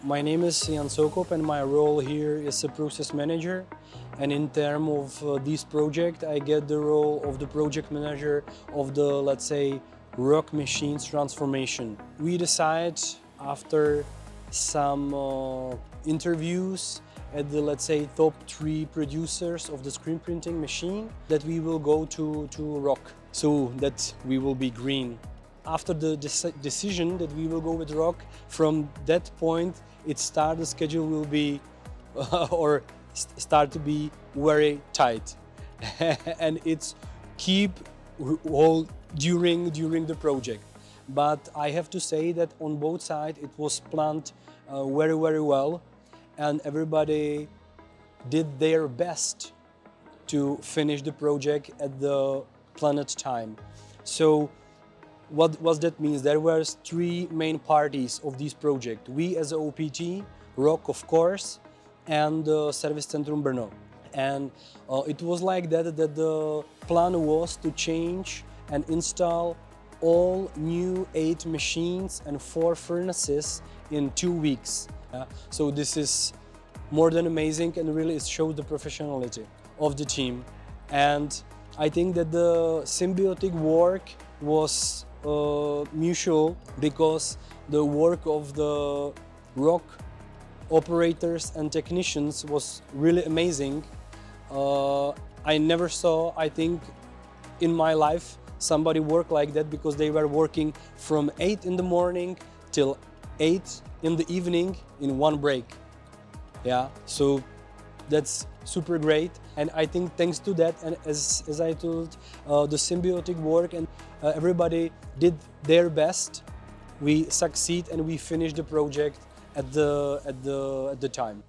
My name is Jan Sokop and my role here is a process manager. And in terms of this project, I get the role of the project manager of the, let's say, ROQ machines transformation. We decide after some interviews at the, let's say, top 3 producers of the screen printing machine that we will go to ROQ, so that we will be green. After the decision that we will go with ROQ, from that point, the schedule will be or start to be very tight, and it's keep all during the project. But I have to say that on both sides it was planned very well, and everybody did their best to finish the project at the planned time. So what that means? There were 3 main parties of this project. We as a OPT, ROQ of course, and the Service Centrum Brno. And it was like that the plan was to change and install all new 8 machines and 4 furnaces in 2 weeks. So this is more than amazing, and really it shows the professionality of the team. And I think that the symbiotic work was mutual, because the work of the ROQ operators and technicians was really amazing. I never saw, I think, in my life somebody work like that, because they were working from 8 in the morning till 8 in the evening in one break. Yeah, so that's super great, and I think thanks to that, and as I told, the symbiotic work, and everybody did their best, we succeed and we finish the project at the time.